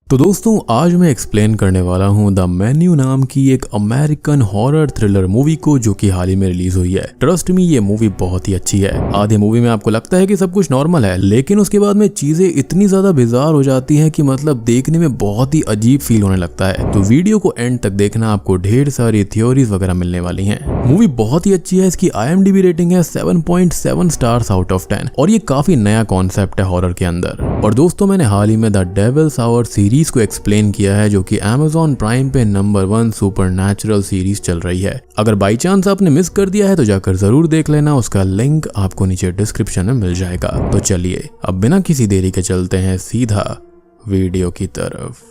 तो दोस्तों आज मैं एक्सप्लेन करने वाला हूँ द मेन्यू नाम की एक अमेरिकन हॉरर थ्रिलर मूवी को जो कि हाल ही में रिलीज हुई है। ट्रस्ट मी ये मूवी बहुत ही अच्छी है। आधे मूवी में आपको लगता है कि सब कुछ नॉर्मल है, लेकिन उसके बाद में चीजें इतनी ज्यादा बिजार हो जाती हैं कि मतलब देखने में बहुत ही अजीब फील होने लगता है। तो वीडियो को एंड तक देखना, आपको ढेर सारी थ्योरीज वगैरह मिलने वाली है। मूवी बहुत ही अच्छी है। इसकी IMDb रेटिंग है 7.7 स्टार्स आउट ऑफ 10 और ये काफी नया कॉन्सेप्ट है हॉरर के अंदर। और दोस्तों मैंने हाल ही में द डेविल्स आवर सीरीज को एक्सप्लेन किया है जो कि Amazon प्राइम पे नंबर 1 सुपरनैचुरल सीरीज चल रही है। अगर बाई चांस आपने मिस कर दिया है तो जाकर जरूर देख लेना, उसका लिंक आपको नीचे डिस्क्रिप्शन में मिल जाएगा। तो चलिए अब बिना किसी देरी के चलते हैं सीधा वीडियो की तरफ।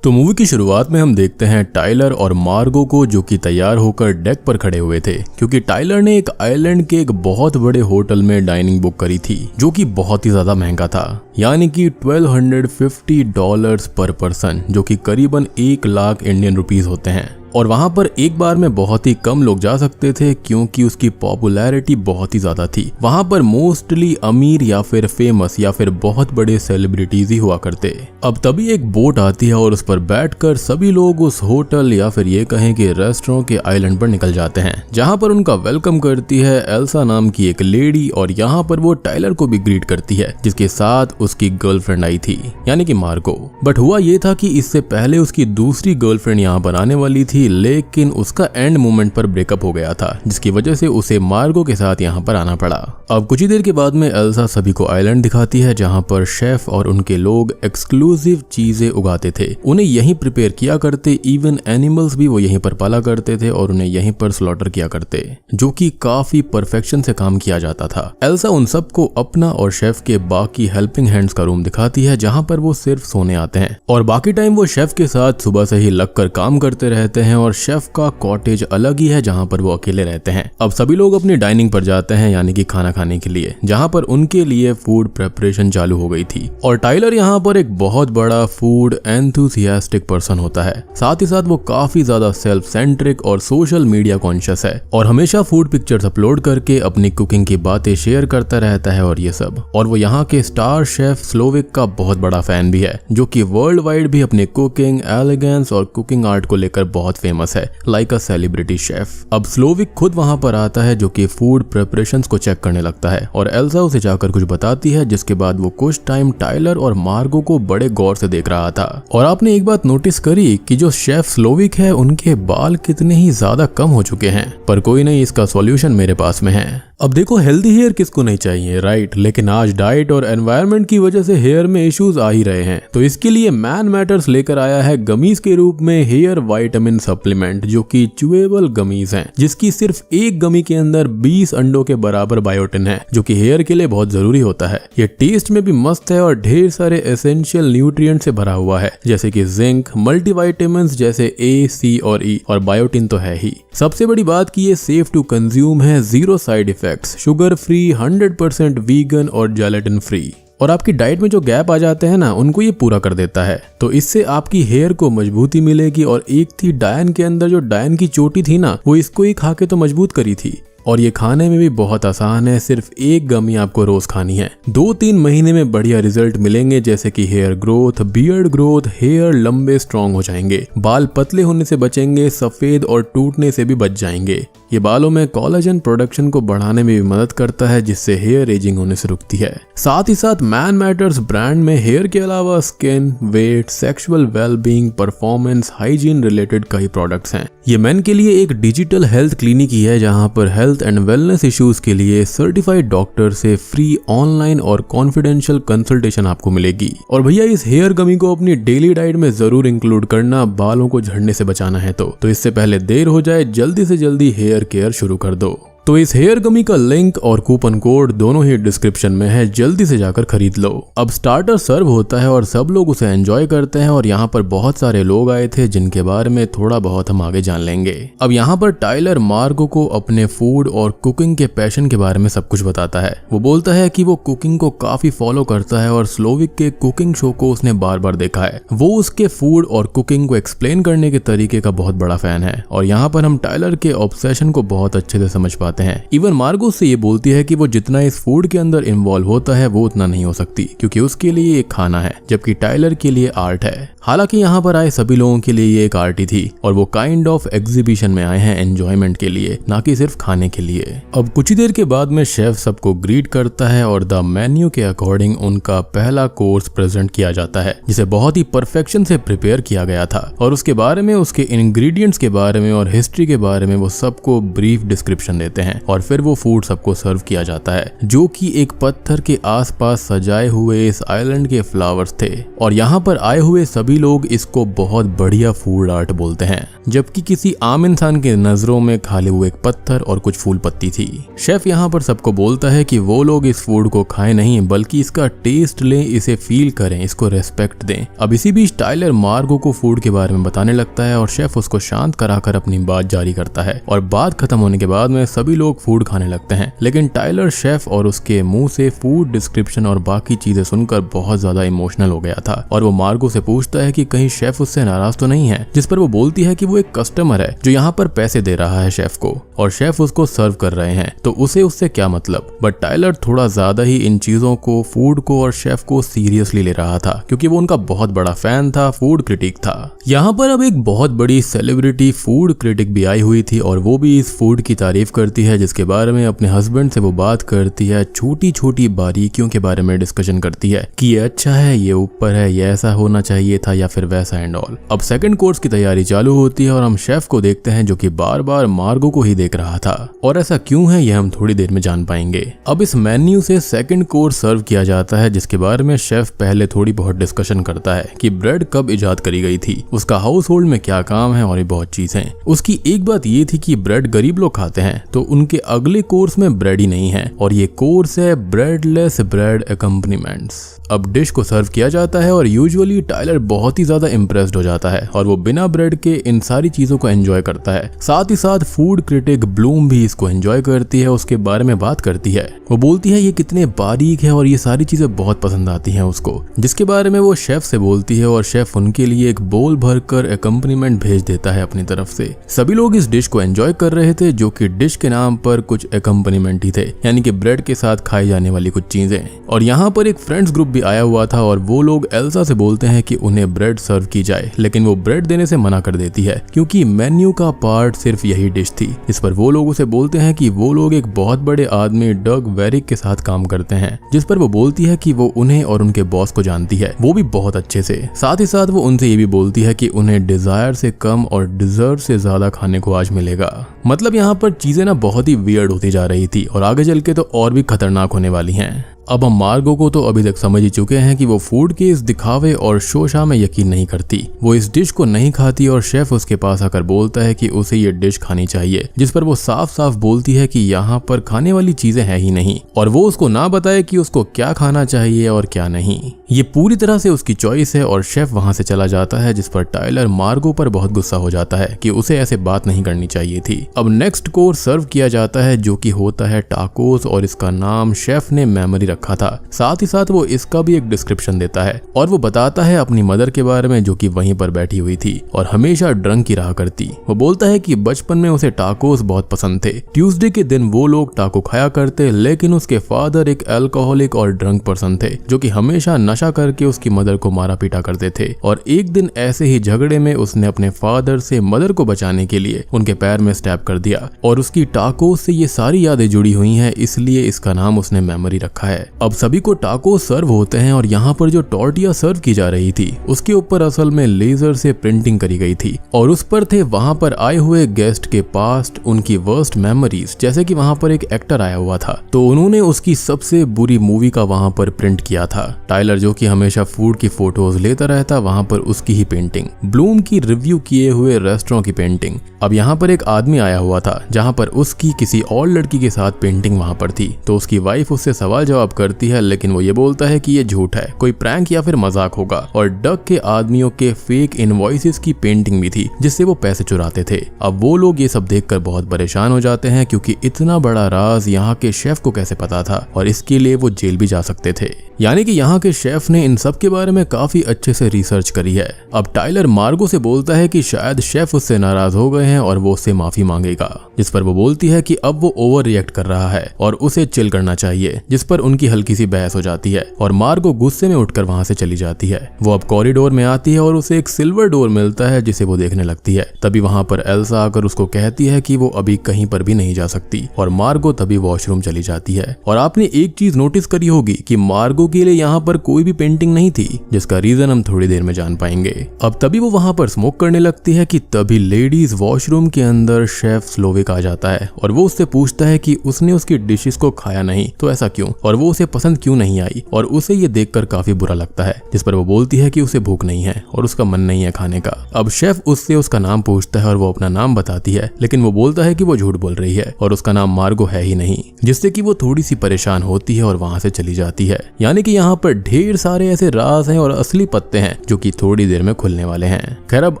तो मूवी की शुरुआत में हम देखते हैं टाइलर और मार्गो को जो कि तैयार होकर डेक पर खड़े हुए थे, क्योंकि टाइलर ने एक आइलैंड के एक बहुत बड़े होटल में डाइनिंग बुक करी थी जो कि बहुत ही ज्यादा महंगा था, यानी कि $1250 पर पर्सन, जो कि करीबन 1 लाख इंडियन रुपीस होते हैं। और वहां पर एक बार में बहुत ही कम लोग जा सकते थे क्योंकि उसकी पॉपुलैरिटी बहुत ही ज्यादा थी। वहां पर मोस्टली अमीर या फिर फेमस या फिर बहुत बड़े सेलिब्रिटीज ही हुआ करते। अब तभी एक बोट आती है और उस पर बैठकर सभी लोग उस होटल या फिर ये कहें कि रेस्टोरेंट के आइलैंड पर निकल जाते हैं, जहां पर उनका वेलकम करती है एल्सा नाम की एक लेडी। और यहाँ पर वो टाइलर को भी ग्रीट करती है जिसके साथ उसकी गर्लफ्रेंड आई थी, यानी कि मार्गो। बट हुआ ये था कि इससे पहले उसकी दूसरी गर्लफ्रेंड यहाँ पर आने वाली थी, लेकिन उसका एंड मोमेंट पर ब्रेकअप हो गया था, जिसकी वजह से उसे मार्गो के साथ यहाँ पर आना पड़ा। अब कुछ ही देर के बाद में एल्सा सभी को आइलैंड दिखाती है जहाँ पर शेफ और उनके लोग एक्सक्लूसिव चीजें उगाते थे, उन्हें यहीं प्रिपेयर किया करते। इवन एनिमल्स भी वो यहीं पर पाला करते थे और उन्हें यहीं पर स्लॉटर किया करते, जो कि काफी परफेक्शन से काम किया जाता था। एल्सा उन सबको अपना और शेफ के बाकी हेल्पिंग हैंड्स का रूम दिखाती है जहाँ पर वो सिर्फ सोने आते हैं, और बाकी टाइम वो शेफ के साथ सुबह से ही लगकर काम करते रहते हैं। और शेफ का कॉटेज अलग ही है जहां पर वो अकेले रहते हैं। अब सभी लोग अपनी डाइनिंग पर जाते हैं, यानी कि खाना खाने के लिए, जहां पर उनके लिए फूड प्रिपरेशन चालू हो गई थी। और टाइलर यहां पर एक बहुत बड़ा फूड एंथुसियास्टिक पर्सन होता है। साथ ही साथ वो काफी ज्यादा सेल्फ सेंट्रिक और सोशल मीडिया कॉन्शियस है और हमेशा फूड पिक्चर्स अपलोड करके अपनी कुकिंग की बातें शेयर करता रहता है और ये सब। और वो यहाँ के स्टार शेफ स्लोविक का बहुत बड़ा फैन भी है, जो कि वर्ल्ड वाइड भी अपने कुकिंग एलिगेंस और कुकिंग आर्ट को लेकर बहुत फेमस है, लाइक अ सेलिब्रिटी शेफ। अब स्लोविक खुद वहां पर आता है जो कि फूड प्रिपरेशंस को चेक करने लगता है और एल्सा उसे जाकर कुछ बताती है, जिसके बाद वो कुछ टाइम टाइलर और मार्गो को बड़े गौर से देख रहा था। और आपने एक बात नोटिस करी कि जो शेफ स्लोविक है उनके बाल कितने ही ज्यादा कम हो चुके हैं, पर कोई नहीं, इसका सॉल्यूशन मेरे पास में है। अब देखो हेल्दी हेयर किसको नहीं चाहिए, राइट? लेकिन आज डाइट और एनवायरनमेंट की वजह से हेयर में इश्यूज आ ही रहे हैं, तो इसके लिए मैन मैटर्स लेकर आया है गमीज के रूप में हेयर वाइटामिन सप्लीमेंट, जो कि च्यूएबल गमीज हैं, जिसकी सिर्फ एक गमी के अंदर 20 अंडों के बराबर बायोटिन है, जो कि हेयर के लिए बहुत जरूरी होता है। ये टेस्ट में भी मस्त है और ढेर सारे एसेंशियल न्यूट्रिएंट से भरा हुआ है, जैसे कि जिंक, मल्टीविटामिन्स जैसे A, C और E, और बायोटिन तो है ही। सबसे बड़ी बात कि ये सेफ टू कंज्यूम है, 0 side effects, sugar free, 100% vegan और जेलेटिन फ्री। और आपकी डाइट में जो गैप आ जाते हैं ना, उनको ये पूरा कर देता है। तो इससे आपकी हेयर को मजबूती मिलेगी। और एक थी डायन के अंदर, जो डायन की चोटी थी ना, वो इसको ही खा के तो मजबूत करी थी। और ये खाने में भी बहुत आसान है, सिर्फ एक गमी आपको रोज खानी है। 2-3 महीने में बढ़िया रिजल्ट मिलेंगे, जैसे कि hair growth, beard growth, hair लंबे स्ट्रॉन्ग हो जाएंगे, बाल पतले होने से बचेंगे, सफेद और टूटने से भी बच जाएंगे। ये बालों में कोलेजन प्रोडक्शन को बढ़ाने में भी मदद करता है, जिससे हेयर एजिंग होने से रुकती है। साथ ही साथ मैन मैटर्स ब्रांड में हेयर के अलावा skin, weight, sexual wellbeing, performance, hygiene related कई प्रोडक्ट्स हैं। ये मेन के लिए एक डिजिटल हेल्थ क्लिनिक ही है, जहां पर हेल्थ एंड वेलनेस इश्यूज के लिए सर्टिफाइड डॉक्टर से फ्री ऑनलाइन और कॉन्फिडेंशियल कंसल्टेशन आपको मिलेगी। और भैया इस हेयर गमी को अपनी डेली डाइट में जरूर इंक्लूड करना, बालों को झड़ने से बचाना है तो इससे पहले देर हो जाए, जल्दी से जल्दी हेयर केयर शुरू कर दो। तो इस हेयर गमी का लिंक और कूपन कोड दोनों ही डिस्क्रिप्शन में है, जल्दी से जाकर खरीद लो। अब स्टार्टर सर्व होता है और सब लोग उसे एंजॉय करते हैं। और यहाँ पर बहुत सारे लोग आए थे जिनके बारे में थोड़ा बहुत हम आगे जान लेंगे। अब यहाँ पर टाइलर मार्गो को अपने फूड और कुकिंग के पैशन के बारे में सब कुछ बताता है। वो बोलता है कि वो कुकिंग को काफी फॉलो करता है और स्लोविक के कुकिंग शो को उसने बार बार देखा है। वो उसके फूड और कुकिंग को एक्सप्लेन करने के तरीके का बहुत बड़ा फैन है। और यहाँ पर हम टाइलर के ऑब्सेशन को बहुत अच्छे से समझ पाते जाते हैं। इवन मार्गो से ये बोलती है कि वो जितना इस फूड के अंदर इन्वॉल्व होता है वो उतना नहीं हो सकती, क्योंकि उसके लिए एक खाना है जबकि टाइलर के लिए आर्ट है। हालांकि यहाँ पर आए सभी लोगों के लिए ये एक आर्ट ही थी और वो काइंड ऑफ एग्जीबिशन में आए हैं एंजॉयमेंट के लिए, ना कि सिर्फ खाने के लिए। अब कुछ ही देर के बाद में शेफ सबको ग्रीट करता है और द मेन्यू के अकॉर्डिंग उनका पहला कोर्स प्रेजेंट किया जाता है, जिसे बहुत ही परफेक्शन से प्रिपेयर किया गया था और उसके बारे में, उसके इंग्रेडिएंट्स के बारे में और हिस्ट्री के बारे में वो सबको ब्रीफ डिस्क्रिप्शन देते हैं और फिर वो फूड सबको सर्व किया जाता है, जो कि एक पत्थर के आसपास सजाए हुए इस आइलैंड के फ्लावर्स थे। और यहाँ पर आए हुए सभी लोग इसको बहुत बढ़िया फूड आर्ट बोलते हैं, जबकि किसी आम इंसान के नजरों में खाली वो एक पत्थर और कुछ फूल पत्ती थी। शेफ यहाँ पर सबको बोलता है कि वो लोग इस फूड को खाएं नहीं, बल्कि इसका टेस्ट लें, इसे फील करें, इसको रेस्पेक्ट दें। अब इसी बीच टाइलर मार्गो को फूड के बारे में बताने लगता है और शेफ उसको शांत कराकर अपनी बात जारी करता है और बात खत्म होने के बाद में सभी लोग फूड खाने लगते हैं। लेकिन टाइलर शेफ और उसके मुंह से फूड डिस्क्रिप्शन और बाकी चीजें सुनकर बहुत ज्यादा इमोशनल हो गया था और वो मार्गो से पूछता है कि कहीं शेफ उससे नाराज तो नहीं है, जिस पर वो बोलती है कि वो एक कस्टमर है जो यहाँ पर पैसे दे रहा है शेफ को और शेफ उसको सर्व कर रहे हैं, तो उसे उससे क्या मतलब। बट टाइलर थोड़ा ज्यादा ही इन चीजों को, फूड को और शेफ को सीरियसली ले रहा था, क्योंकि वो उनका बहुत बड़ा फैन था, फूड क्रिटिक था। यहाँ पर अब एक बहुत बड़ी सेलिब्रिटी फूड क्रिटिक भी आई हुई थी और वो भी इस फूड की तारीफ करती है, जिसके बारे में अपने हस्बैंड से वो बात करती है, छोटी छोटी बारीकियों के बारे में डिस्कशन करती है कि ये अच्छा है, ये ऊपर है, ये ऐसा होना चाहिए था या फिर वैसा एंड ऑल। अब सेकंड कोर्स की तैयारी चालू होती है और हम शेफ को देखते हैं जो कि बार बार मार्गो को ही देख रहा था, और ऐसा क्यों है ये हम थोड़ी देर में जान पाएंगे। अब इस मेन्यू से सेकंड कोर्स सर्व किया जाता है, जिसके बारे में शेफ पहले थोड़ी बहुत डिस्कशन करता है कि ब्रेड कब इजाद करी गई थी, उसका हाउस होल्ड में क्या काम है और ये बहुत चीजें। उसकी एक बात ये थी कि ब्रेड गरीब लोग खाते हैं, तो उनके अगले कोर्स में ब्रेड ही नहीं है और ये कोर्स है ब्रेडलेस ब्रेड अकम्पनीमेंट्स। अब डिश को सर्व किया जाता है और यूजुअली टाइलर बहुत ही ज्यादा इम्प्रेस्ड हो जाता है और वो बिना ब्रेड के इन सारी चीजों को एंजॉय करता है। साथ ही साथ फूड क्रिटिक ब्लूम भी इसको एंजॉय करती है, उसके बारे में बात करती है। वो बोलती है ये कितने बारीक है और ये सारी चीजें बहुत पसंद आती हैं उसको, जिसके बारे में वो शेफ से बोलती है और शेफ उनके लिए एक बोल भरकर अकम्पनीमेंट भेज देता है अपनी तरफ से। सभी लोग इस डिश को एंजॉय कर रहे थे, जो कि डिश के नाम पर कुछ अकम्पनीमेंट ही थे, यानी कि ब्रेड के साथ खाई जाने वाली कुछ चीजें। और यहाँ पर एक फ्रेंड्स ग्रुप भी आया हुआ था और वो लोग एल्सा से बोलते हैं कि उन्हें ब्रेड सर्व की जाए, लेकिन वो ब्रेड देने से मना कर देती है क्योंकि मेन्यू का पार्ट सिर्फ यही डिश थी। इस पर वो लोग उसे बोलते हैं कि वो लोग एक बहुत बड़े आदमी डग वेरिक के साथ काम करते हैं, जिस पर वो बोलती है कि वो उन्हें और उनके बॉस को जानती है, वो भी बहुत अच्छे से। साथ ही साथ वो उनसे ये भी बोलती है कि उन्हें डिजायर से कम और डिजर्व से ज्यादा खाने को आज मिलेगा। मतलब यहाँ पर चीजें ना बहुत ही वियर्ड होती जा रही थी और आगे चल के तो और भी खतरनाक होने वाली हैं। अब हम मार्गो को तो अभी तक समझ ही चुके हैं कि वो फूड के इस दिखावे और शोशा में यकीन नहीं करती, वो इस डिश को नहीं खाती और शेफ उसके पास आकर बोलता है कि उसे ये डिश खानी चाहिए, जिस पर वो साफ साफ बोलती है कि यहाँ पर खाने वाली चीजें हैं ही नहीं और वो उसको ना बताए कि उसको क्या खाना चाहिए और क्या नहीं। ये पूरी तरह से उसकी चॉइस है और शेफ वहां से चला जाता है, जिस पर टाइलर मार्गो पर बहुत गुस्सा हो जाता है कि उसे ऐसे बात नहीं करनी चाहिए थी। अब नेक्स्ट कोर्स सर्व किया जाता है, जो कि होता है टाकोस और इसका नाम शेफ ने मेमोरी रखा था। साथ ही साथ वो इसका भी एक डिस्क्रिप्शन देता है और वो बताता है अपनी मदर के बारे में, जो कि वहीं पर बैठी हुई थी और हमेशा ड्रंक ही रहा करती। वो बोलता है कि बचपन में उसे टाकोस बहुत पसंद थे, ट्यूसडे के दिन वो लोग टाको खाया करते, लेकिन उसके फादर एक अल्कोहलिक और ड्रंक पर्सन थे, जो कि हमेशा नशा करके उसकी मदर को मारा पीटा करते थे। और एक दिन ऐसे ही झगड़े में उसने अपने फादर से मदर को बचाने के लिए उनके पैर में स्टैब कर दिया और उसकी टाकोस से ये सारी यादें जुड़ी हुई हैं, इसलिए इसका नाम उसने मेमोरी रखा है। अब सभी को टाको सर्व होते हैं और यहाँ पर जो टॉर्टिया सर्व की जा रही थी उसके ऊपर असल में लेजर से प्रिंटिंग करी गई थी और उस पर थे वहां पर आए हुए गेस्ट के पास्ट, उनकी वर्स्ट मेमोरीज। जैसे कि वहां पर एक एक्टर आया हुआ था तो उन्होंने उसकी सबसे बुरी मूवी का वहां पर प्रिंट किया था। टाइलर जो कि हमेशा फूड की फोटोज लेता रहता, वहां पर उसकी ही पेंटिंग, ब्लूम की रिव्यू किए हुए रेस्टोरेंट की पेंटिंग। अब यहाँ पर एक आदमी आया हुआ था जहाँ पर उसकी किसी और लड़की के साथ पेंटिंग वहां पर थी, तो उसकी वाइफ उससे सवाल जवाब करती है, लेकिन वो ये बोलता है कि ये झूठ है, कोई प्रैंक या फिर मजाक होगा। और डग के आदमियों के फेक इनवॉइसेस की पेंटिंग भी थी जिससे वो पैसे चुराते थे। अब वो लोग ये सब देखकर बहुत परेशान हो जाते हैं क्योंकि इतना बड़ा राज यहाँ के शेफ को कैसे पता था और इसके लिए वो जेल भी जा सकते थे। यानी कि यहाँ के शेफ ने इन सब के बारे में काफी अच्छे से रिसर्च करी है। अब टाइलर मार्गो से बोलता है कि शायद शेफ उससे नाराज हो गए हैं और वो उससे माफी मांगेगा, जिस पर वो बोलती है कि अब वो ओवर रिएक्ट कर रहा है और उसे चिल करना चाहिए, जिस पर उनकी हल्की सी बहस हो जाती है और मार्गो गुस्से में उठकर वहां से चली जाती है। वो अब कॉरिडोर में आती है और उसे एक सिल्वर डोर मिलता है जिसे वो देखने लगती है। तभी वहां पर एल्सा आकर उसको कहती है कि वो अभी कहीं पर भी नहीं जा सकती और मार्गो तभी वॉशरूम चली जाती है। और आपने एक चीज नोटिस करी होगी कि मार्गो के लिए यहाँ पर कोई भी पेंटिंग नहीं थी, जिसका रीजन हम थोड़ी देर में जान पाएंगे। अब तभी वो वहां पर स्मोक करने लगती है कि तभी लेडीज वॉशरूम के अंदर शेफ स्लोविक आ जाता है और वो उससे पूछता है कि उसने उसकी डिशेस को खाया नहीं तो ऐसा क्यों, और वो उसे पसंद क्यों नहीं आई, और उसे ये देखकर काफी बुरा लगता है, जिस पर वो बोलती है कि उसे भूख नहीं है और उसका मन नहीं है खाने का। अब शेफ उससे उसका नाम पूछता है और वो अपना नाम बताती है, लेकिन वो बोलता है कि वो झूठ बोल रही है और उसका नाम मार्गो है ही नहीं, जिससे कि वो थोड़ी सी परेशान होती है और वहां से चली जाती है। यानी कि यहाँ पर ढेर सारे ऐसे राज हैं और असली पत्ते हैं जो कि थोड़ी देर में खुलने वाले हैं। खैर, अब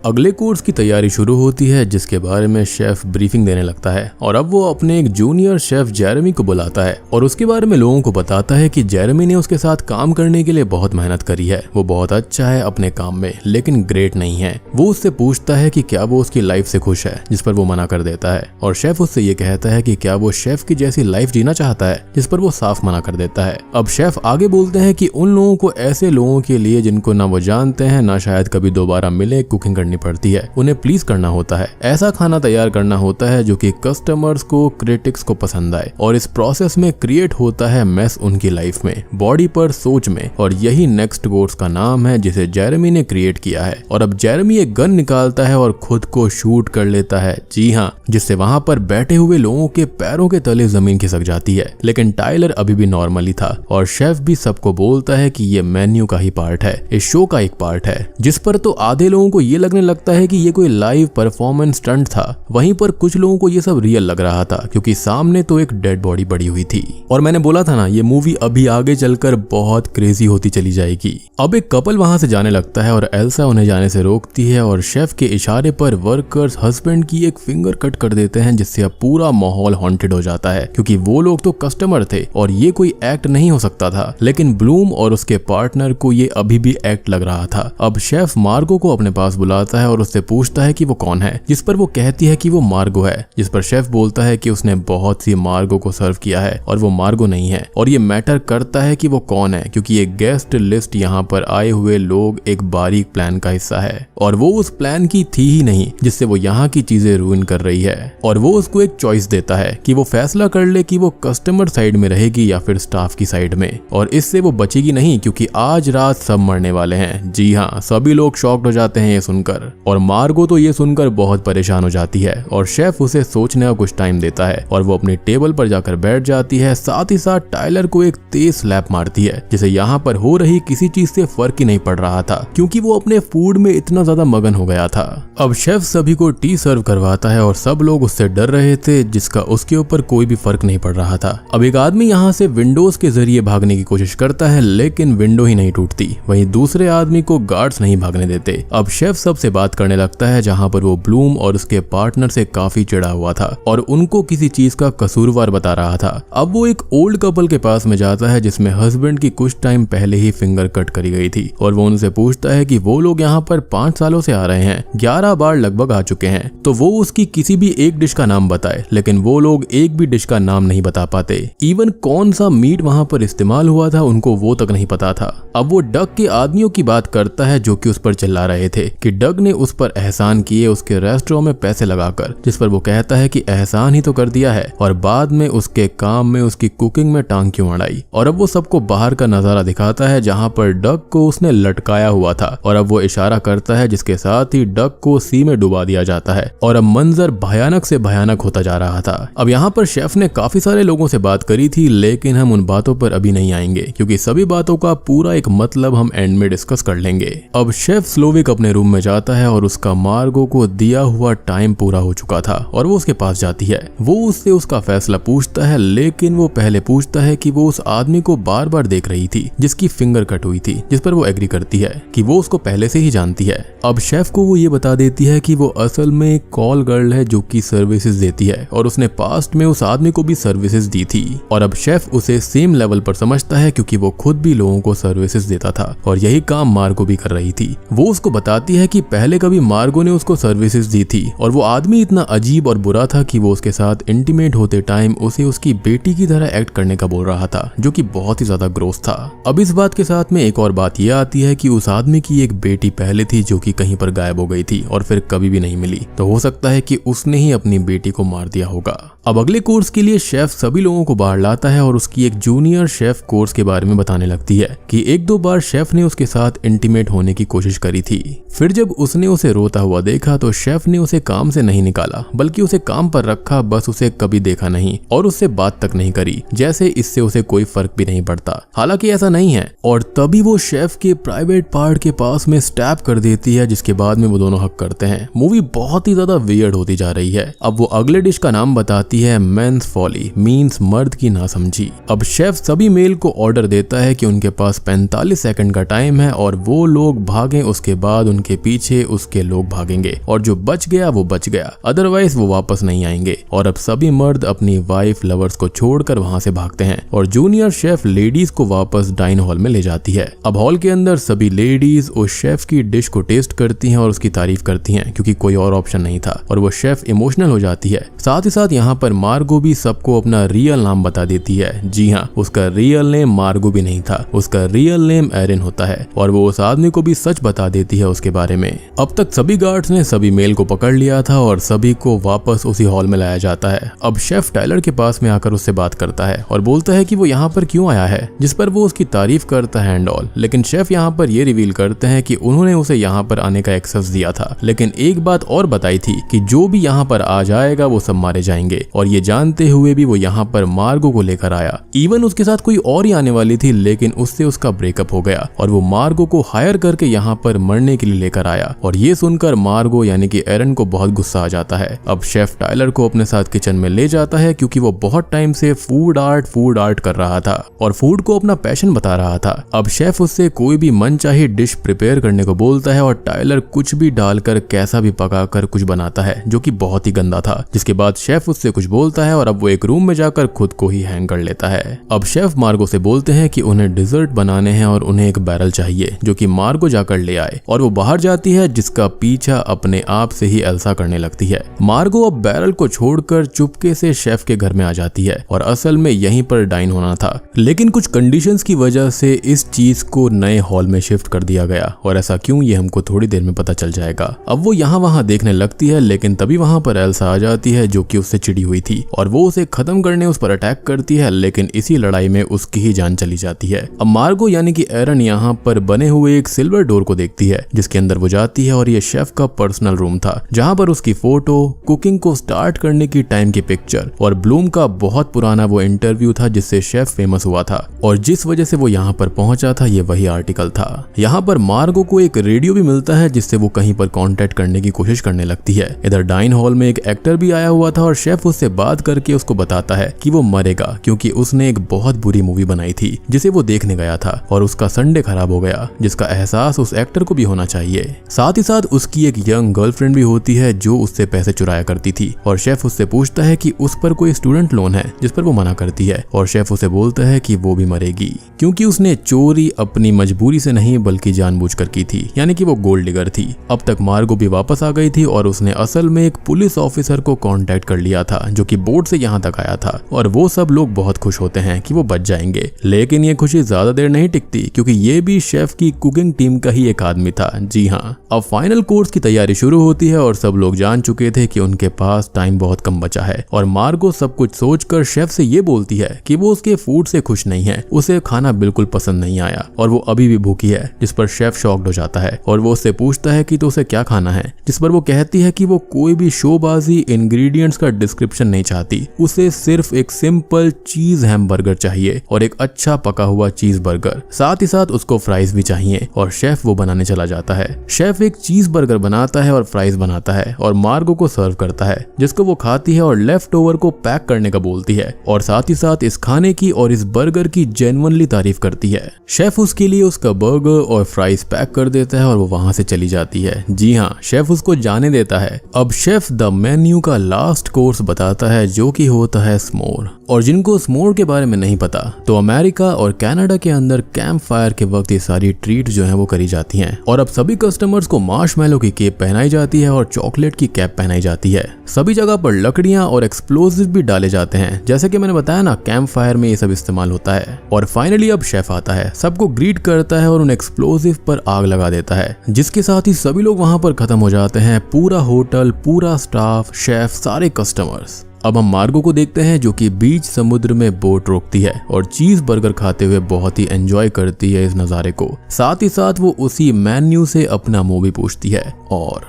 अगले कोर्स की तैयारी शुरू होती है जिसके बारे में शेफ ब्रीफिंग देने लगता है और अब वो अपने एक जूनियर शेफ जेरेमी को बुलाता है और उसके बारे में लोगों को बताता है कि जेरेमी ने उसके साथ काम करने के लिए बहुत मेहनत करी है, वो बहुत अच्छा है अपने काम में लेकिन ग्रेट नहीं है। वो उससे पूछता है कि क्या वो उसकी लाइफ से खुश है, जिस पर वो मना कर देता है और शेफ उससे ये कहता है कि क्या वो शेफ की जैसी लाइफ जीना चाहता है, जिस पर वो साफ मना कर देता है। अब शेफ आगे बोलते हैं कि उन लोगों को, ऐसे लोगों के लिए जिनको ना वो जानते हैं ना शायद कभी दोबारा मिले, कुकिंग करनी पड़ती है, उन्हें प्लीज करना होता है, ऐसा खाना तैयार करना होता है जो कि कस्टमर्स को, क्रिटिक्स को पसंद आए, और इस प्रोसेस में क्रिएट होता है मेस उनकी लाइफ में, बॉडी पर, सोच में, और यही नेक्स्ट कोर्स का नाम है जिसे जेरेमी ने क्रिएट किया है। और अब जेरेमी एक गन निकालता है और खुद को शूट कर लेता है, जी हाँ, जिससे वहां पर बैठे हुए लोगों के पैरों के तले जमीन खिसक जाती है। लेकिन टाइलर अभी भी नॉर्मली था और शेफ भी सबको बोलता है कि ये मेन्यू का ही पार्ट है, इस शो का एक पार्ट है, जिस पर तो आधे लोगों को ये लगने लगता है कि ये कोई लाइव परफॉर्मेंस स्टंट था, वहीं पर कुछ लोगों को ये सब रियल लग रहा था क्योंकि सामने तो एक डेड बॉडी पड़ी हुई थी। और मैंने बोला था ना, ये मूवी अभी आगे चलकर बहुत क्रेजी होती चली जाएगी। अब एक कपल वहां से जाने लगता है और एल्सा उन्हें जाने से रोकती है और शेफ के इशारे पर वर्कर्स हस्बैंड की एक फिंगर कट कर देते हैं, जिससे अब पूरा माहौल हॉन्टेड हो जाता है क्योंकि वो लोग तो कस्टमर थे और ये कोई एक्ट नहीं हो सकता था। लेकिन ब्लूम और उसके पार्टनर को ये अभी भी एक्ट लग रहा था। अब शेफ मार्गो को अपने पास बुलाता है और उससे पूछता है कि वो कौन है, जिस पर वो कहती है कि वो मार्गो है, जिस पर शेफ बोलता है कि उसने बहुत सी मार्गो को सर्व किया है और वो मार्गो नहीं है। और ये मैटर करता है कि वो कौन है क्योंकि ये गेस्ट लिस्ट यहाँ पर आए हुए लोग एक बारीक प्लान का हिस्सा है और वो उस प्लान की थी ही नहीं, जिससे वो यहाँ की चीजें रूइन कर रही है। और वो उसको एक चॉइस देता है कि वो फैसला कर ले कि वो कस्टमर साइड में रहेगी या फिर स्टाफ की साइड में, और इससे वो बचेगी नहीं क्योंकि आज रात सब मरने वाले हैं। जी हाँ, सभी लोग शॉक्ड हो जाते हैं ये सुनकर और मार्गो तो ये सुनकर बहुत परेशान हो जाती है और शेफ उसे सोचने का कुछ टाइम देता है और वो अपनी टेबल पर जाकर बैठ जाती है। साथ ही साथ टाइलर को एक तेज स्लैप मारती है, जिसे यहाँ पर हो रही किसी चीज से फर्क ही नहीं पड़ रहा था क्योंकि वो अपने फूड में इतना ज्यादा मगन हो गया था। अब शेफ सभी को टी सर्व करवाता है और सब लोग उससे डर रहे थे, जिसका उसके ऊपर कोई भी फर्क नहीं पड़ रहा था। अब एक आदमी यहाँ से विंडोज के जरिए भागने की कोशिश करता है लेकिन विंडो ही नहीं टूटती, वहीं दूसरे आदमी को गार्ड्स नहीं भागने देते। अब शेफ सबसे बात करने लगता है जहाँ पर वो ब्लूम और उसके पार्टनर से काफी चिढ़ा हुआ था और उनको किसी चीज का कसूरवार बता रहा था। अब वो एक ओल्ड कपल के पास में जाता है जिसमें हस्बैंड की कुछ टाइम पहले ही फिंगर कट करी गई थी और वो उनसे पूछता है कि वो लोग यहाँ पर 5 सालों से आ रहे हैं, 11 बार लगभग आ चुके हैं, तो वो उसकी किसी भी एक डिश का नाम बताए, लेकिन वो लोग एक भी डिश का नाम नहीं बता पाते। इवन कौन सा मीट वहाँ पर इस्तेमाल हुआ था उनको वो तक नहीं पता था। अब वो डग के आदमियों की बात करता है जो कि उस पर चिल्ला रहे थे कि डग ने उस पर एहसान किए उसके रेस्टोरेंट में पैसे लगाकर, जिस पर वो कहता है कि एहसान ही तो कर दिया है और बाद में उसके काम में उसकी कुकिंग में टांग क्यों अड़ाई। और अब वो सबको बाहर का नजारा दिखाता है जहाँ पर डग को उसने लटकाया हुआ था और अब वो इशारा करता है जिसके साथ ही डग को सी में डुबा दिया जाता है और अब मंजर भयानक से भयानक होता जा रहा था। अब यहाँ पर शेफ ने काफी सारे लोगों से बात करी थी लेकिन हम उन बातों पर अभी नहीं आएंगे क्योंकि सभी बातों का पूरा एक मतलब हम एंड में डिस्कस कर लेंगे। अब शेफ स्लोविक अपने रूम में जाता है और उसका मार्गो को दिया हुआ टाइम पूरा हो चुका था और वो उसके पास जाती है। वो उससे उसका फैसला पूछता है लेकिन वो पहले पूछता है कि वो उस आदमी को बार बार देख रही थी जिसकी फिंगर कट हुई थी, जिस पर वो एग्री करती है कि वो उसको पहले से ही जानती है। अब शेफ को वो ये बता देती है कि वो असल में एक कॉल गर्ल है जो कि सर्विसेज देती है और उसने पास्ट में उस आदमी को भी सर्विसेज दी थी। और अब शेफ उसे सेम लेवल पर समझता है क्योंकि वो खुद भी लोगों को सर्विसेज देता था और यही काम मार्गो भी कर रही थी। वो उसको बताती है कि पहले कभी मार्गो ने उसको सर्विसेज दी थी और वो आदमी इतना अजीब और बुरा था कि वो उसके साथ इंटीमेट होते टाइम उसे उसकी बेटी की तरह एक्ट करने का बोल रहा था, जो कि बहुत ही ज्यादा ग्रोस था। अब इस बात के साथ में एक और बात यह आती है कि उस आदमी की एक बेटी पहले थी जो कि कहीं पर गायब हो गई थी और फिर कभी भी नहीं मिली, तो हो सकता है कि उसने ही अपनी बेटी को मार दिया होगा। अब अगले कोर्स के लिए शेफ सभी लोगों को बाहर लाता है और उसकी एक जूनियर शेफ कोर्स के बारे में बताने लगती है कि एक दो बार शेफ ने उसके साथ इंटीमेट होने की कोशिश करी थी। फिर जब उसने उसे रोता हुआ देखा तो शेफ ने उसे काम से नहीं निकाला बल्कि उसे काम पर रखा, बस उसे कभी देखा नहीं और उससे बात तक नहीं करी, जैसे इससे उसे कोई फर्क भी नहीं पड़ता। हालांकि ऐसा नहीं है। और तभी वो शेफ के प्राइवेट पार्ट के पास में स्टैब कर देती है, जिसके बाद में वो दोनों हक करते हैं। मूवी बहुत ही ज्यादा वियर्ड होती जा रही है। अब वो अगले डिश का नाम बताती है मेंस फॉली, मींस मर्द की नासमझी। अब शेफ सभी मेल को ऑर्डर देता है कि उनके पास 45 सेकंड का टाइम है और वो लोग भागें, उसके बाद उनके पीछे उसके लोग भागेंगे और जो बच गया वो बच गया, अदरवाइज वो वापस नहीं आएंगे। और अब सभी मर्द अपनी वाइफ लवर्स को छोड़कर वहां से भागते हैं और जूनियर शेफ लेडीज को वापस डाइन हॉल में ले जाती है। अब हॉल के अंदर सभी लेडीज उस शेफ की डिश को टेस्ट करती हैं और उसकी तारीफ करती हैं क्योंकि कोई और ऑप्शन नहीं था और वो शेफ इमोशनल हो जाती है। साथ ही साथ यहाँ पर मार्गो भी सबको अपना रियल नाम बता देती है। जी हाँ, उसका रियल नेम मार्गो भी नहीं था, उसका रियल नेम एरिन होता है और वो उस आदमी को भी सच बता देती है उसके बारे में। अब तक सभी गार्ड्स ने सभी मेल को पकड़ लिया था और सभी को वापस उसी हॉल में लाया जाता है। अब शेफ टाइलर के पास में आकर उससे बात करता है और बोलता है कि वो यहाँ पर क्यों आया है, जिस पर वो उसकी तारीफ करता है एंड ऑल। लेकिन शेफ यहाँ पर ये रिवील करते हैं कि उन्होंने उसे यहाँ पर आने का एक्सेस दिया था, लेकिन एक बात और बताई थी कि जो भी यहाँ पर आ जाएगा वो सब मारे जाएंगे। और ये जानते हुए भी वो यहाँ पर मार्गो को लेकर आया। इवन उसके साथ कोई और ही आने वाली थी, लेकिन उससे उसका ब्रेकअप हो गया और वो मार्गो को हायर करके यहाँ पर मरने के लिए लेकर आया। और ये सुनकर मार्गो यानी कि एरन को बहुत गुस्सा आ जाता है। अब शेफ टाइलर को अपने साथ किचन में ले जाता है क्योंकि वो बहुत टाइम से फूड आर्ट कर रहा था और फूड को अपना पैशन बता रहा था। अब शेफ उससे कोई भी मनचाही डिश प्रिपेयर करने को बोलता है और टाइलर कुछ भी डालकर कैसा भी पकाकर कुछ बनाता है जो कि बहुत ही गंदा था। जिसके बाद शेफ उससे कुछ बोलता है और अब वो एक रूम में जाकर खुद को ही हैंग कर लेता है। अब शेफ मार्गो से बोलते हैं कि उन्हें डिजर्ट बनाने हैं और उन्हें एक बैरल चाहिए, जो कि मार्गो जाकर ले आए और वो बाहर जाती है, जिसका पीछा अपने आप से ही एल्सा करने लगती है। मार्गो अब बैरल को छोड़कर चुपके से शेफ के घर में आ जाती है और असल में यहीं पर डाइन होना था, लेकिन कुछ कंडीशंस की वजह से इस चीज को नए हॉल में शिफ्ट कर दिया गया। और ऐसा क्यों, ये हमको थोड़ी देर में पता चल जाएगा। अब वो यहाँ वहाँ देखने लगती है, लेकिन तभी वहाँ पर एल्सा आ जाती है जो कि उससे चिड़ी हुई थी और वो उसे खत्म करने उस पर अटैक करती है, लेकिन इसी लड़ाई में उसकी ही जान चली जाती है। अब मार्गो यानी कि एरन यहाँ पर बने हुए एक सिल्वर डोर को देखती है, जिसके अंदर वो जाती है और ये शेफ का पर्सनल रूम था, जहाँ पर उसकी फोटो, कुकिंग को स्टार्ट करने की टाइम की पिक्चर और ब्लूम का बहुत पुराना वो इंटरव्यू था जिससे शेफ फेमस हुआ था और जिस वजह से वो यहाँ पर पहुंचा था, ये वही आर्टिकल था। यहाँ पर मार्गो को एक रेडियो भी मिलता है जिससे वो कहीं पर कांटेक्ट करने की कोशिश करने लगती है। इधर डाइन हॉल में एक एक्टर भी आया हुआ था और शेफ उससे बात करके उसको बताता है कि वो मरेगा क्योंकि उसने एक बहुत बुरी मूवी बनाई थी जिसे वो देखने गया था और उसका संडे खराब हो गया, जिसका एहसास उस एक्टर को भी होना चाहिए। साथ ही साथ उसकी एक यंग गर्लफ्रेंड भी होती है जो उससे पैसे चुराया करती थी और शेफ उससे पूछता है कि उस पर कोई स्टूडेंट लोन है, जिस पर वो मना करती है और शेफ उसे बोलता है कि वो भी मरेगी क्योंकि उसने चोरी अपनी मजबूरी से नहीं बल्कि जानबूझकर की थी, यानी कि वो गोल्ड डिगर थी। अब तक मार्गो भी वापस आ गई थी और उसने असल में एक पुलिस ऑफिसर को कांटेक्ट कर लिया था जो कि बोट से यहाँ तक आया था और वो सब लोग बहुत खुश होते हैं कि वो बच जाएंगे। लेकिन ये खुशी ज्यादा देर नहीं टिकती क्योंकि ये भी शेफ की कुकिंग टीम का ही एक आदमी था। जी हाँ, अब फाइनल कोर्स की तैयारी शुरू होती है और सब लोग जान चुके थे कि उनके पास टाइम बहुत कम बचा है और मार्गो सब कुछ सोचकर शेफ से ये बोलती है कि वो उसके फूड से खुश नहीं है, उसे खाना बिल्कुल पसंद नहीं आया और वो अभी भी भूखी है, जिस पर शेफ शॉक्ड हो जाता है और वो उससे पूछता है कि तो उसे क्या खाना है, जिस पर वो कहती है कि वो कोई भी शोबाजी इंग्रेडिएंट्स का डिस्क्रिप्शन ऑप्शन नहीं चाहती, उसे सिर्फ एक सिंपल चीज हैमबर्गर चाहिए और एक अच्छा पका हुआ चीज बर्गर, साथ ही साथ उसको फ्राइज भी चाहिए और शेफ वो बनाने चला जाता है। शेफ एक चीज बर्गर बनाता है और फ्राइज बनाता है और मार्गो को सर्व करता है, जिसको वो खाती है और लेफ्ट ओवर को पैक करने का बोलती है और साथ ही साथ इस खाने की और इस बर्गर की जेन्युइनली तारीफ करती है। शेफ उसके लिए उसका बर्गर और फ्राइज पैक कर देता है और वो वहां से चली जाती है। जी हाँ, शेफ उसको जाने देता है। अब शेफ द मेन्यू का लास्ट कोर्स बताता है जो कि होता है स्मोर। और जिनको स्मोर के बारे में नहीं पता, तो अमेरिका और कनाडा के अंदर कैंप फायर के वक्त ये सारी ट्रीट जो है वो करी जाती हैं और अब सभी कस्टमर्स को मार्शमैलो की कैप पहनाई जाती है और चॉकलेट की कैप पहनाई जाती है। सभी जगह पर लकड़ियां और एक्सप्लोजिव भी डाले जाते हैं, जैसे कि मैंने बताया ना, कैंप फायर में ये सब इस्तेमाल होता है। और फाइनली अब शेफ आता है, सबको ग्रीट करता है और उन एक्सप्लोजिव पर आग लगा देता है, जिसके साथ ही सभी लोग वहां पर खत्म हो जाते हैं। पूरा होटल, पूरा स्टाफ, शेफ, सारे कस्टमर्स। अब हम मार्गो को देखते हैं जो कि बीच समुद्र में बोट रोकती है और चीज बर्गर खाते हुए बहुत ही एंजॉय करती है इस नज़ारे को। साथ ही साथ वो उसी मेन्यू से अपना मुंह भी पूछती है और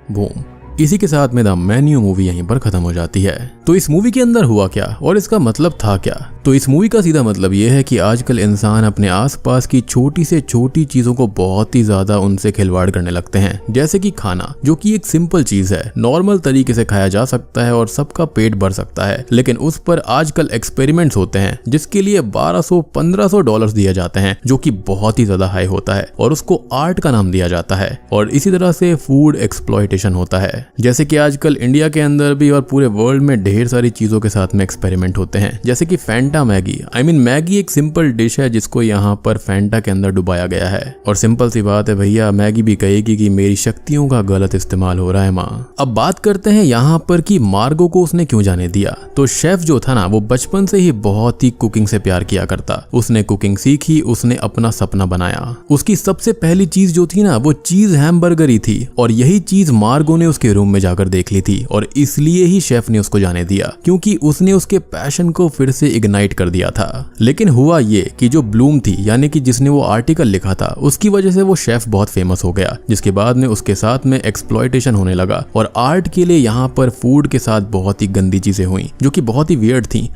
बूम, इसी के साथ में द मेन्यू मूवी यहीं पर खत्म हो जाती है। तो इस मूवी के अंदर हुआ क्या और इसका मतलब था क्या? तो इस मूवी का सीधा मतलब ये है कि आजकल इंसान अपने आसपास की छोटी से छोटी चीजों को बहुत ही ज्यादा उनसे खिलवाड़ करने लगते हैं, जैसे कि खाना, जो कि एक सिंपल चीज है, नॉर्मल तरीके से खाया जा सकता है और सबका पेट भर सकता है, लेकिन उस पर आजकल एक्सपेरिमेंट्स होते हैं जिसके लिए $1200-1500 दिए जाते हैं, जो कि बहुत ही ज्यादा हाई होता है और उसको आर्ट का नाम दिया जाता है। और इसी तरह से फूड एक्सप्लॉयटेशन होता है, जैसे कि आजकल इंडिया के अंदर भी और पूरे वर्ल्ड में ढेर सारी चीजों के साथ में एक्सपेरिमेंट होते हैं, जैसे कि फैंटा मैगी। मैगी एक सिंपल डिश है जिसको यहाँ पर फैंटा के अंदर डुबाया गया है और सिंपल सी बात है भैया, मैगी भी कहेगी कि मेरी शक्तियों का गलत इस्तेमाल हो रहा है माँ। अब बात करते हैं यहाँ पर कि मार्गो को उसने क्यों जाने दिया। तो शेफ जो था ना, वो बचपन से ही बहुत ही कुकिंग से प्यार किया करता। उसने कुकिंग सीखी, उसने अपना सपना बनाया। उसकी सबसे पहली चीज जो थी ना, वो चीज हैमबर्गर ही थी और यही चीज मार्गो ने उसके रूम में जाकर देख ली थी और इसलिए ही शेफ ने उसको जाने दिया, क्योंकि उसने उसके पैशन को फिर से इग्नाइट कर दिया था। लेकिन हुआ ये कि जो ब्लूम थी, यानी कि जिसने वो आर्टिकल लिखा था, उसकी वजह से वो शेफ बहुत फेमस हो गया, जिसके बाद में उसके साथ में एक्सप्लॉयटेशन होने लगा और आर्ट के लिए यहाँ पर फूड के साथ बहुत ही गंदी चीजें हुई, जो कि बहुत ही वियर्ड थी।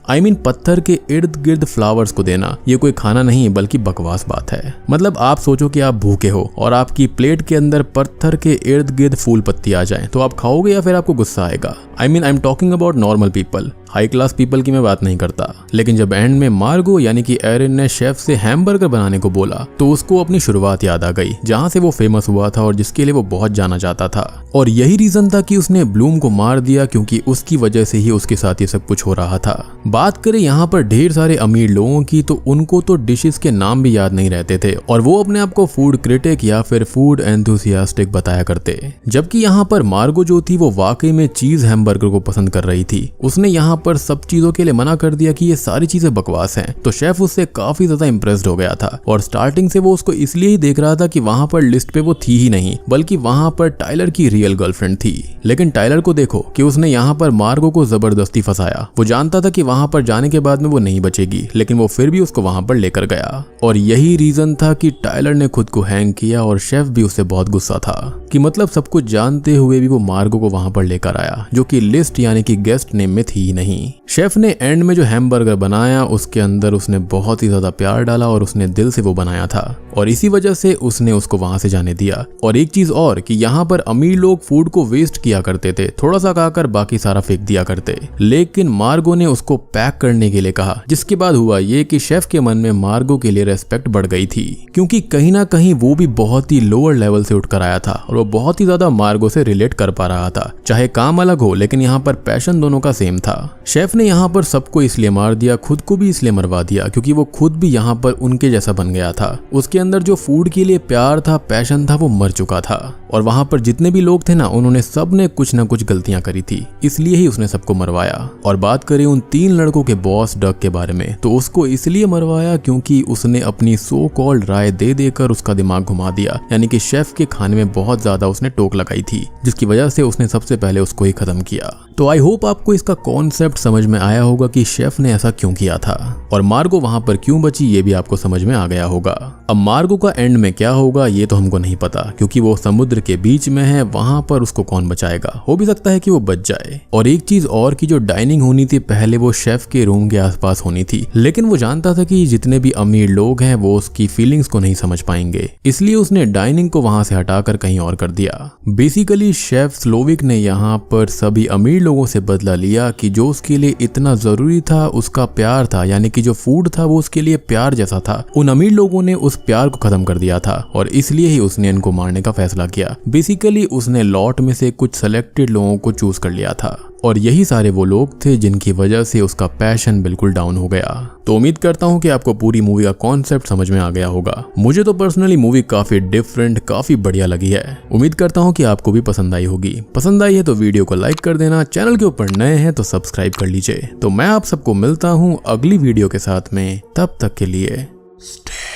पत्थर के इर्द गिर्द फ्लावर्स को देना, ये कोई खाना नहीं बल्कि बकवास बात है। मतलब आप सोचो कि आप भूखे हो और आपकी प्लेट के अंदर पत्थर के इर्द गिर्द फूल पत्ती आ जाए, तो आप खाओगे या फिर आपको गुस्सा आएगा? I am talking about normal people, high class people की मैं बात नहीं करता। लेकिन जब एंड में मार्गो यानी कि एरिन ने शेफ से हैमबर्गर बनाने को बोला, तो उसको अपनी शुरुआत याद आ गई, जहां से वो फेमस हुआ था और जिसके लिए वो बहुत जाना जाता था। और यही रीजन था कि उसने ब्लूम को मार दिया, क्योंकि उसकी वजह से ही उसके साथ ये सब कुछ हो रहा था। बात करें यहाँ पर ढेर सारे अमीर लोगों की, तो उनको तो डिशेस के नाम भी याद नहीं रहते थे और वो अपने आप को फूड क्रिटिक या फिर फूड एंथुसियास्टिक बताया करते। जबकि यहाँ पर मार्गो जो थी, वो वाकई में चीज हैमबर्गर को पसंद कर रही थी। उसने यहाँ पर सब चीजों के लिए मना कर दिया कि ये सारी चीजें बकवास हैं। तो शेफ उससे काफी ज्यादा इम्प्रेस्ड हो गया था और स्टार्टिंग से वो उसको इसलिए ही देख रहा था कि वहां पर लिस्ट पे वो थी ही नहीं, बल्कि वहां पर टाइलर की रियल गर्लफ्रेंड थी। लेकिन टाइलर को देखो कि उसने यहाँ पर मार्गो को जबरदस्ती फंसाया। वो जानता था कि वहां पर जाने के बाद में वो नहीं बचेगी, लेकिन वो फिर भी उसको वहां पर लेकर गया। और यही रीजन था कि टाइलर ने खुद को हैंग किया और शेफ भी उससे बहुत गुस्सा था कि मतलब सब कुछ जानते हुए भी वो मार्गो को वहां पर लेकर आया, जो कि लिस्ट यानी कि गेस्ट नेम में थी ही नहीं। शेफ ने एंड में जो हैमबर्गर बनाया, उसके अंदर उसने बहुत ही ज्यादा प्यार डाला और उसने दिल से वो बनाया था और इसी वजह से उसने उसको वहां से जाने दिया। और एक चीज और कि यहाँ पर अमीर लोग फूड को वेस्ट किया करते थे, थोड़ा सा खाकर बाकी सारा फेंक दिया करते, लेकिन मार्गो ने उसको पैक करने के लिए कहा। जिसके बाद हुआ ये कि शेफ के मन में मार्गो के लिए रेस्पेक्ट बढ़ गई थी, क्योंकि कहीं ना कहीं वो भी बहुत ही लोअर लेवल से उठकर आया था और वो बहुत ही ज्यादा मार्गो से रिलेट कर पा रहा था। चाहे काम अलग हो, लेकिन यहाँ पर पैशन दोनों का सेम था। शेफ ने यहाँ पर सबको इसलिए मार दिया, खुद को भी इसलिए मरवा दिया, क्योंकि वो खुद भी यहाँ पर उनके जैसा बन गया था। उसके अंदर जो फूड के लिए प्यार था, पैशन था, वो मर चुका था। और वहां पर जितने भी लोग थे ना, उन्होंने सब ने कुछ ना कुछ गलतियां करी थी, इसलिए ही उसने सबको मरवाया। और बात करें उन 3 लड़कों के बॉस डक के बारे में, तो उसको इसलिए मरवाया क्योंकि उसने अपनी सो कॉल्ड राय दे देकर उसका दिमाग घुमा दिया, यानी कि शेफ के खाने में बहुत ज्यादा उसने टोक लगाई थी, जिसकी वजह से उसने सबसे पहले उसको ही खत्म किया। तो आई होप आपको इसका कॉन्सेप्ट कॉन्सेप्ट समझ में आया होगा कि शेफ ने ऐसा क्यों किया था और मार्गो वहां पर क्यों बची ये भी आपको समझ में आ गया होगा। अब मार्गो का एंड में क्या होगा ये तो हमको नहीं पता, क्योंकि वो समुद्र के बीच में है, वहां पर उसको कौन बचाएगा। हो भी सकता है कि वो बच जाए। और एक चीज और की जो डाइनिंग होनी थी पहले वो शेफ के रूम के आसपास होनी थी, लेकिन वो जानता था कि जितने भी अमीर लोग हैं वो उसकी फीलिंग्स को नहीं समझ पाएंगे, इसलिए उसने डाइनिंग को वहां से हटाकर कहीं और कर दिया। बेसिकली शेफ स्लोविक ने यहाँ पर सभी अमीर लोगों से बदला लिया कि जो उसके लिए इतना जरूरी था उसका प्यार था, यानी कि जो फूड था वो उसके लिए प्यार जैसा था। उन अमीर लोगों ने उस प्यार को खत्म कर दिया था और इसलिए ही उसने इनको मारने का फैसला किया। बेसिकली उसने लॉट में से कुछ सेलेक्टेड लोगों को चूज कर लिया था और यही सारे वो लोग थे जिनकी वजह से उसका पैशन बिल्कुल डाउन हो गया। तो उम्मीद करता हूँ कि आपको पूरी मूवी का कॉन्सेप्ट समझ में आ गया होगा। मुझे तो पर्सनली मूवी काफी डिफरेंट, काफी बढ़िया लगी है। उम्मीद करता हूँ कि आपको भी पसंद आई होगी। पसंद आई है तो वीडियो को लाइक कर देना, चैनल के ऊपर नए हैं तो सब्सक्राइब कर लीजिए। तो मैं आप सबको मिलता हूँ अगली वीडियो के साथ में, तब तक के लिए स्टे